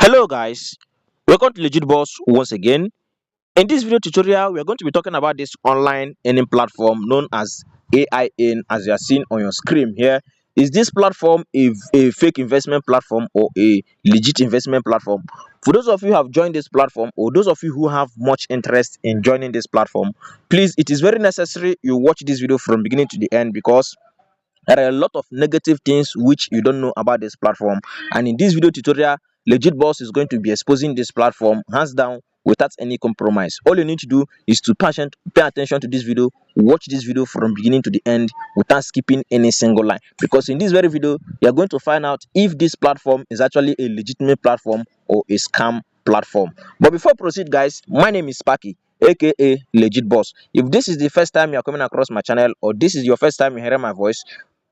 Hello guys, welcome to Legit Boss once again. In this video tutorial, we are going to be talking about this online earning platform known as AiEarn, as you are seeing on your screen here. Is this platform a fake investment platform or a legit investment platform? For those of you who have joined this platform or those of you who have much interest in joining this platform, please, it is very necessary you watch this video from beginning to the end because there are a lot of negative things which you don't know about this platform, and in this video tutorial, Legit Boss is going to be exposing this platform hands down without any compromise. All you need to do is to pay attention to this video, watch this video from beginning to the end without skipping any single line, because in this very video you are going to find out if this platform is actually a legitimate platform or a scam platform. But before I proceed guys, my name is Sparky, aka Legit Boss. If this is the first time you are coming across my channel, or this is your first time you hearing my voice,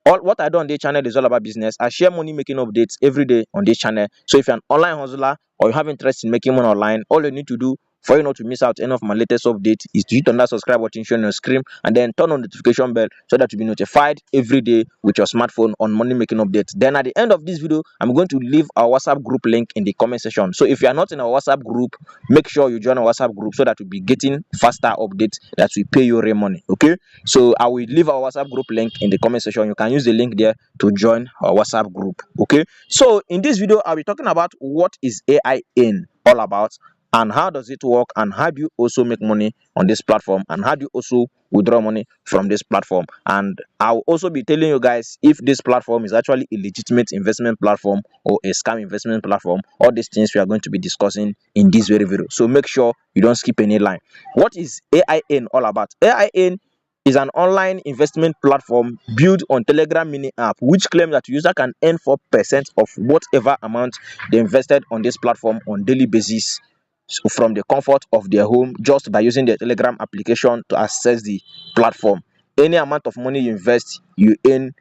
all what I do on this channel is all about business. I share money making updates every day on this channel. So if you're an online hustler or you have interest in making money online, all you need to do for you not to miss out any of my latest updates is to hit on that subscribe button shown on your screen and then turn on the notification bell so that you'll be notified every day with your smartphone on money making updates. Then at the end of this video, I'm going to leave our WhatsApp group link in the comment section. So if you are not in our WhatsApp group, make sure you join our WhatsApp group so that you'll be getting faster updates that will pay you real money. Okay, so I will leave our WhatsApp group link in the comment section. You can use the link there to join our WhatsApp group. Okay, so in this video I'll be talking about what is AiEarn all about, and how does it work, and how do you also make money on this platform, and how do you also withdraw money from this platform. And I'll also be telling you guys if this platform is actually a legitimate investment platform or a scam investment platform. All these things we are going to be discussing in this very video, so make sure you don't skip any line. What is AiEarn all about? AiEarn is an online investment platform built on Telegram mini app, which claims that user can earn 4% of whatever amount they invested on this platform on daily basis, so from the comfort of their home, just by using the Telegram application to access the platform. Any amount of money you invest, you earn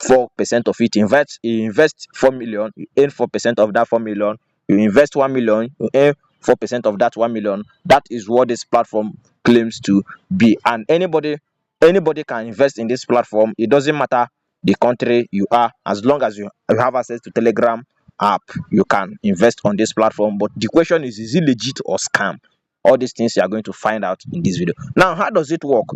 4% of it. You invest 4 million, you earn 4% of that 4 million. You invest 1 million, you earn 4% of that 1 million. That is what this platform claims to be. And anybody can invest in this platform. It doesn't matter the country you are, as long as you have access to Telegram app, you can invest on this platform. But the question is it legit or scam? All these things you are going to find out in this video. Now, how does it work?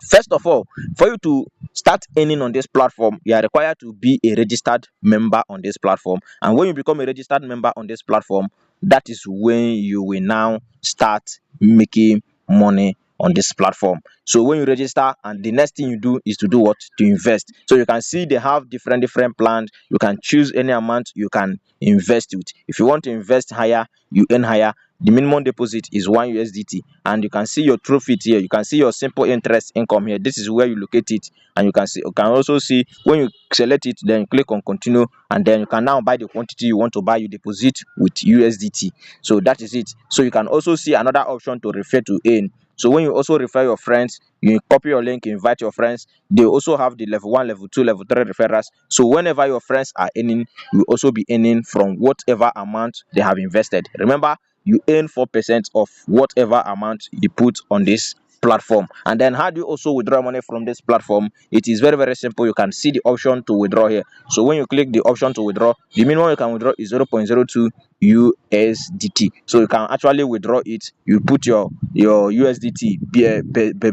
First of all, for you to start earning on this platform, you are required to be a registered member on this platform. And when you become a registered member on this platform, that is when you will now start making money on this platform. So when you register, and the next thing you do is to do what? To invest. So you can see they have different plans. You can choose any amount you can invest with. If you want to invest higher, you earn higher. The minimum deposit is 1 USDT, and you can see your profit here. You can see your simple interest income here. This is where you locate it, and you can also see when you select it, then you click on continue, and then you can now buy the quantity you want to buy. You deposit with USDT. So that is it. So you can also see another option to refer to earn. So when you also refer your friends, you copy your link, invite your friends. They also have the level 1, level 2, level 3 referrals. So whenever your friends are earning, you will also be earning from whatever amount they have invested. Remember, you earn 4% of whatever amount you put on this platform. And then how do you also withdraw money from this platform? It is very simple. You can see the option to withdraw here. So when you click the option to withdraw, the minimum you can withdraw is 0.02 USDT. So you can actually withdraw it. You put your USDT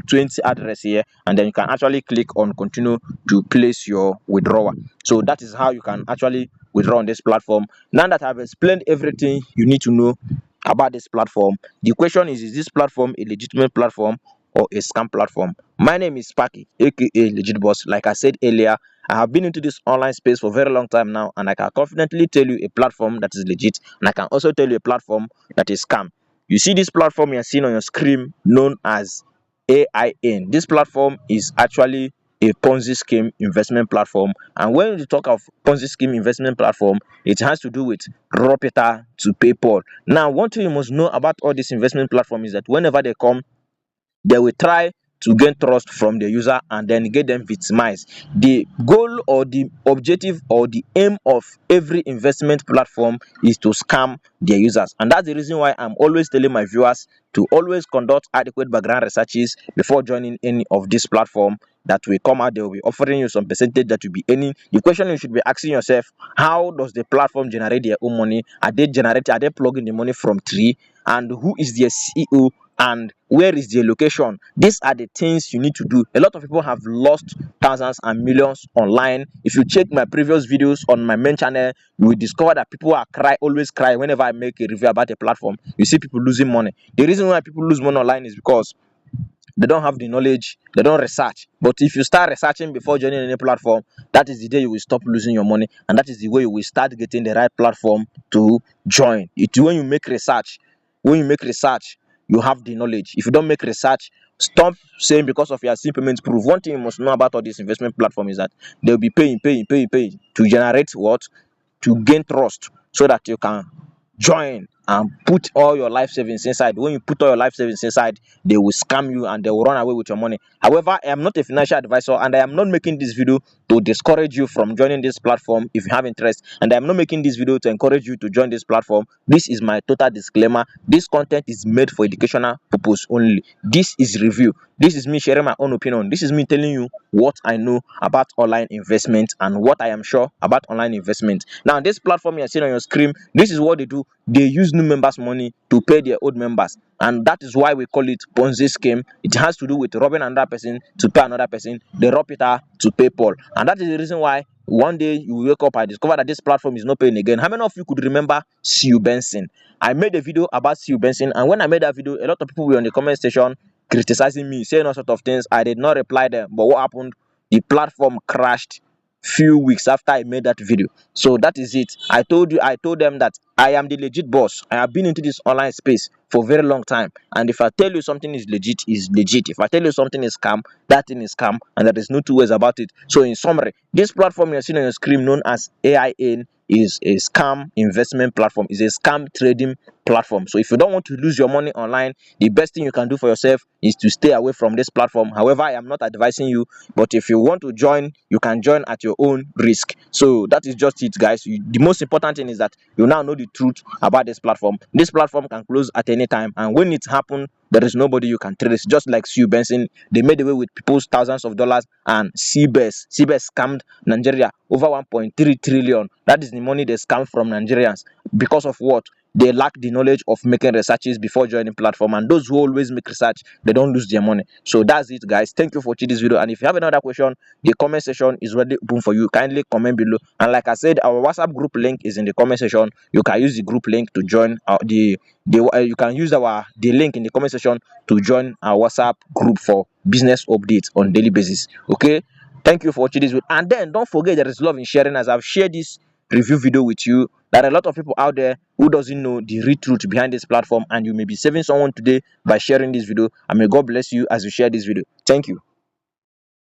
20 address here, and then you can actually click on continue to place your withdrawal. So that is how you can actually withdraw on this platform. Now that I've explained everything you need to know about this platform, the question is this platform a legitimate platform or a scam platform? My name is Sparky, aka Legit Boss. Like I said earlier, I have been into this online space for a very long time now, and I can confidently tell you a platform that is legit, and I can also tell you a platform that is scam. You see this platform you're seeing on your screen known as AiEarn. This platform is actually a Ponzi scheme investment platform. And when you talk of Ponzi scheme investment platform, it has to do with raw paper to pay Paul. Now, one thing you must know about all these investment platforms is that whenever they come, they will try to gain trust from the user and then get them victimized. The goal or the objective or the aim of every investment platform is to scam their users, and that's the reason why I'm always telling my viewers to always conduct adequate background researches before joining any of this platform that will come out. They will be offering you some percentage that will be earning. The question you should be asking yourself: how does the platform generate their own money? Are they plugging the money from tree? And who is their CEO? And where is their location? These are the things you need to do. A lot of people have lost thousands and millions online. If you check my previous videos on my main channel, you will discover that people always cry whenever I make a review about a platform. You see people losing money. The reason why people lose money online is because they don't have the knowledge, they don't research. But if you start researching before joining any platform, that is the day you will stop losing your money, and that is the way you will start getting the right platform to join. It's when you make research. When you make research, you have the knowledge. If you don't make research, stop saying because of your simple payment proof. One thing you must know about all this investment platform is that they'll be paying to generate what? To gain trust, so that you can join and put all your life savings inside. When you put all your life savings inside, they will scam you and they will run away with your money. However, I am not a financial advisor, and I am not making this video to discourage you from joining this platform if you have interest, and I am not making this video to encourage you to join this platform. This is my total disclaimer. This content is made for educational purpose only. This is review. This is me sharing my own opinion. This is me telling you what I know about online investment and what I am sure about online investment. Now, this platform you are seeing on your screen, this is what they do. They use new members' money to pay their old members, and that is why we call it Ponzi scheme. It has to do with robbing another person to pay another person. They rob Peter to pay Paul, and that is the reason why one day you wake up and discover that this platform is not paying again. How many of you could remember Sue Benson? I made a video about Sue Benson, and when I made that video, a lot of people were on the comment section criticizing me, saying all sorts of things. I did not reply them, but what happened? The platform crashed few weeks after I made that video. So that is it. I told them that I am the legit boss. I have been into this online space for a very long time, and if I tell you something is legit, is legit. If I tell you something is scam, that thing is scam, and there is no two ways about it. So in summary, this platform you're seeing on your screen, known as AiEarn, is a scam investment platform, is a scam trading platform. So if you don't want to lose your money online, the best thing you can do for yourself is to stay away from this platform. However, I am not advising you, but if you want to join, you can join at your own risk. So that is just it, guys. The most important thing is that you now know the truth about this platform. This platform can close at any time, and when it happens, there is nobody you can trace. Just like Sue Benson, they made away with people's thousands of dollars, and CBS scammed Nigeria over 1.3 trillion. That is the money they scam from Nigerians. Because of what? They lack the knowledge of making researches before joining platform, and those who always make research, they don't lose their money. So that's it, guys. Thank you for watching this video, and if you have another question, the comment section is ready open for you. Kindly comment below, and like I said, our WhatsApp group link is in the comment section. You can use the group link to join you can use the link in the comment section to join our WhatsApp group for business updates on daily basis. Okay, thank you for watching this video, and then don't forget there is love in sharing. As I've shared this review video with you, there are a lot of people out there who doesn't know the real truth behind this platform, and you may be saving someone today by sharing this video. And may God bless you as you share this video. Thank you.